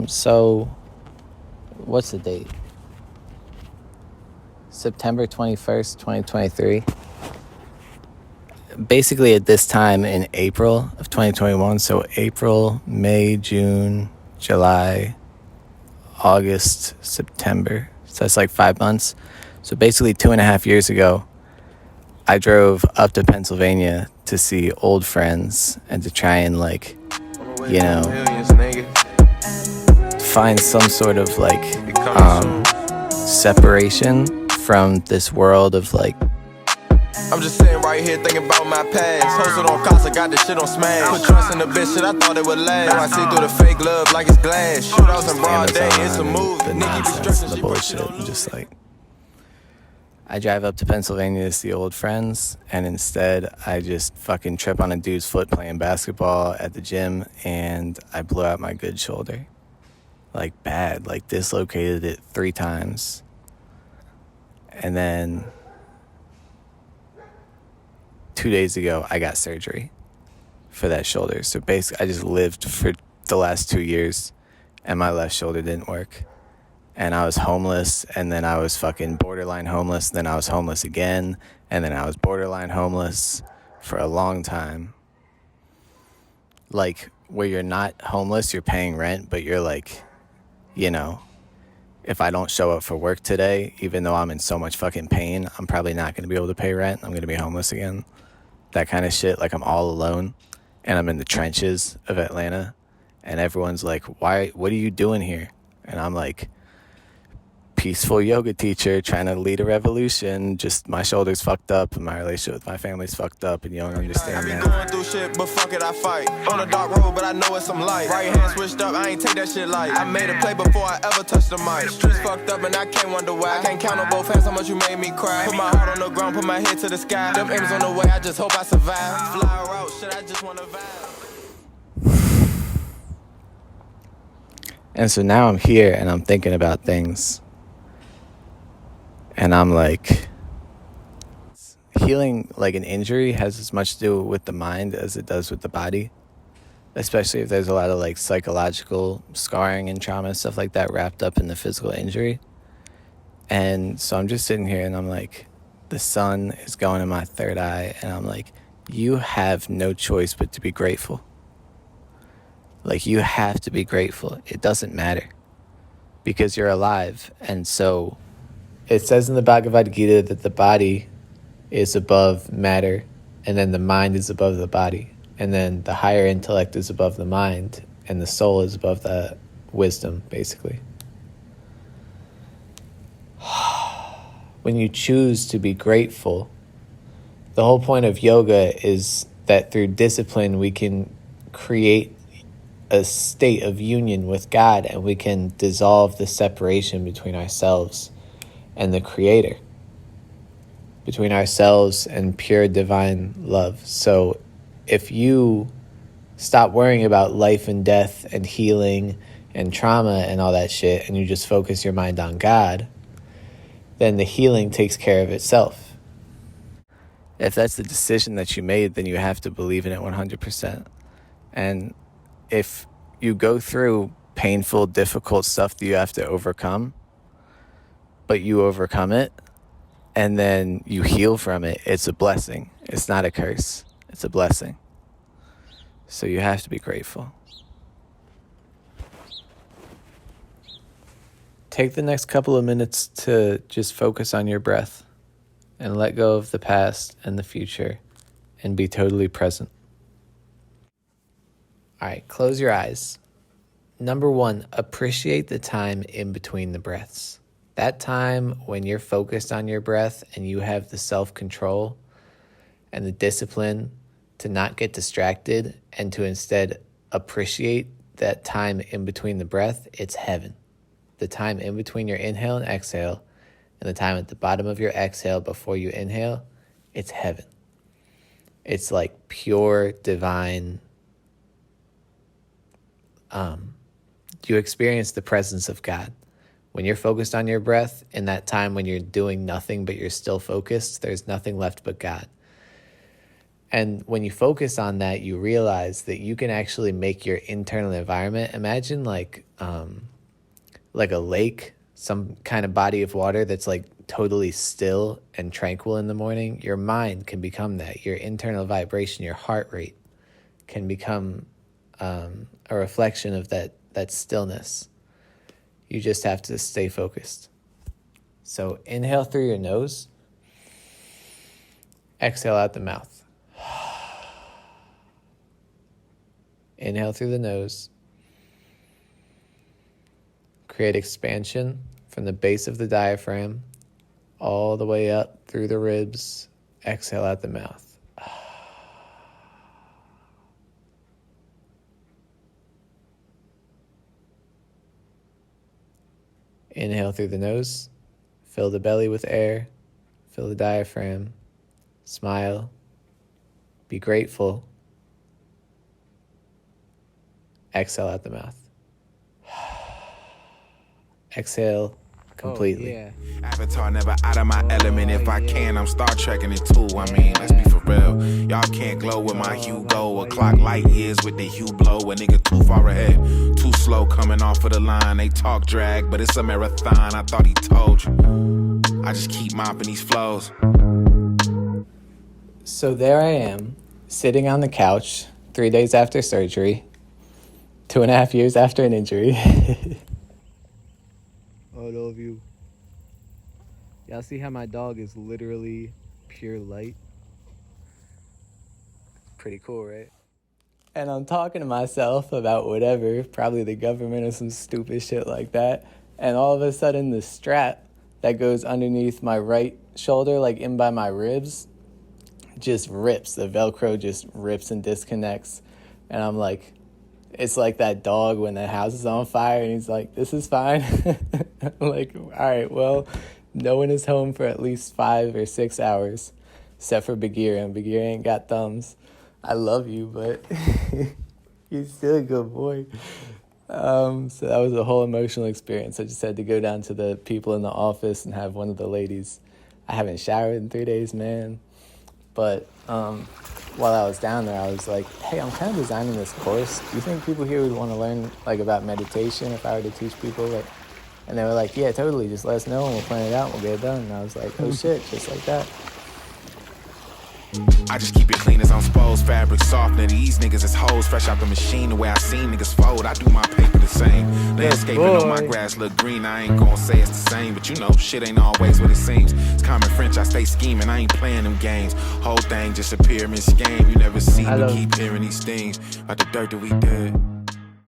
So what's the date? September 21st, 2023. Basically at this time in April of 2021, so April, May, June, July, August, September. So that's like 5 months. So basically 2.5 years ago, I drove up to Pennsylvania to see old friends and to try and find some sort of separation from this world of I'm just sitting right here thinking about my past. Hosted on Casa, got this shit on smash. Put trust in the bitch, shit, I thought it would last. Now I see through the fake love like it's glass. Shootouts in broad day, it's a move. The nonsense, the bullshit. I'm just I drive up to Pennsylvania to see old friends, and instead I just fucking trip on a dude's foot playing basketball at the gym, and I blew out my good shoulder. Bad, dislocated it 3 times. And then 2 days ago, I got surgery for that shoulder. So basically, I just lived for the last 2 years, and my left shoulder didn't work. And I was homeless, and then I was fucking borderline homeless, then I was homeless again, and then I was borderline homeless for a long time. Where you're not homeless, you're paying rent, but you're if I don't show up for work today, even though I'm in so much fucking pain, I'm probably not going to be able to pay rent. I'm going to be homeless again. That kind of shit. I'm all alone, and I'm in the trenches of Atlanta, and everyone's like, what are you doing here? And I'm like, peaceful yoga teacher trying to lead a revolution. Just my shoulder's fucked up, and my relationship with my family's fucked up, and you don't understand that. I be going through shit, but fuck it, I fight. On a dark road, but I know it's some light. Right hand switched up, I ain't take that shit light. I made a play before I ever touched the mic. Streets fucked up, and I can't wonder why. I can't count on both hands how much you made me cry. Put my heart on the ground, put my head to the sky. Them aims on the way, I just hope I survive. Fly out, shit, I just wanna vibe. And so now I'm here, and I'm thinking about things. And I'm healing an injury has as much to do with the mind as it does with the body, especially if there's a lot of psychological scarring and trauma and stuff like that wrapped up in the physical injury. And so I'm just sitting here, and I'm the sun is going in my third eye, and I'm you have no choice but to be grateful. You have to be grateful. It doesn't matter because you're alive. And so it says in the Bhagavad Gita that the body is above matter, and then the mind is above the body, and then the higher intellect is above the mind, and the soul is above the wisdom, basically. When you choose to be grateful, the whole point of yoga is that through discipline we can create a state of union with God, and we can dissolve the separation between ourselves and the Creator, between ourselves and pure divine love. So if you stop worrying about life and death and healing and trauma and all that shit, and you just focus your mind on God, then the healing takes care of itself. If that's the decision that you made, then you have to believe in it 100%. And if you go through painful, difficult stuff that you have to overcome, but you overcome it, and then you heal from it, it's a blessing. It's not a curse. It's a blessing. So you have to be grateful. Take the next couple of minutes to just focus on your breath and let go of the past and the future and be totally present. All right, close your eyes. Number 1, appreciate the time in between the breaths. That time when you're focused on your breath and you have the self-control and the discipline to not get distracted and to instead appreciate that time in between the breath, it's heaven. The time in between your inhale and exhale, and the time at the bottom of your exhale before you inhale, it's heaven. It's pure divine. You experience the presence of God. When you're focused on your breath, in that time when you're doing nothing but you're still focused, there's nothing left but God. And when you focus on that, you realize that you can actually make your internal environment. Imagine like a lake, some kind of body of water that's like totally still and tranquil in the morning. Your mind can become that. Your internal vibration, your heart rate can become a reflection of that stillness. You just have to stay focused. So inhale through your nose, exhale out the mouth. Inhale through the nose. Create expansion from the base of the diaphragm all the way up through the ribs. Exhale out the mouth. Inhale through the nose. Fill the belly with air. Fill the diaphragm. Smile. Be grateful. Exhale out the mouth. Exhale completely. Oh, yeah. Avatar never out of my element. If I can, I'm Star Trekking it too. I mean, let's be for real. Y'all can't glow with my hue go. A clock light years with the hue blow. A nigga too far ahead, too slow coming off of the line. They talk drag, but it's a marathon. I thought he told you. I just keep mopping these flows. So there I am, sitting on the couch 3 days after surgery, 2.5 years after an injury. I love you. Y'all see how my dog is literally pure light? Pretty cool, right? And I'm talking to myself about whatever, probably the government or some stupid shit like that. And all of a sudden the strap that goes underneath my right shoulder, like in by my ribs, just rips. The Velcro just rips and disconnects. And I'm like, it's like that dog when the house is on fire and he's like, this is fine. I'm like, all right, well, no one is home for at least 5 or 6 hours, except for Bagheera, and Bagheera ain't got thumbs. I love you, but he's still a good boy. So that was a whole emotional experience. I just had to go down to the people in the office and have one of the ladies. I haven't showered in 3 days, man. But while I was down there, I was like, hey, I'm kind of designing this course. Do you think people here would want to learn like about meditation if I were to teach people? Like, and they were like, yeah, totally. Just let us know and we'll plan it out and we'll get it done. And I was like, oh shit, just like that. I just keep it clean as I'm supposed. Fabric softer. These niggas is hoes. Fresh out the machine. The way I seen niggas fold. I do my paper the same. Landscaping on my grass look green. I ain't gonna say it's the same, but you know, shit ain't always what it seems. It's common French. I stay scheming. I ain't playing them games. Whole thing just a pyramid scheme. You never see me keep hearing these things about the dirt that we did.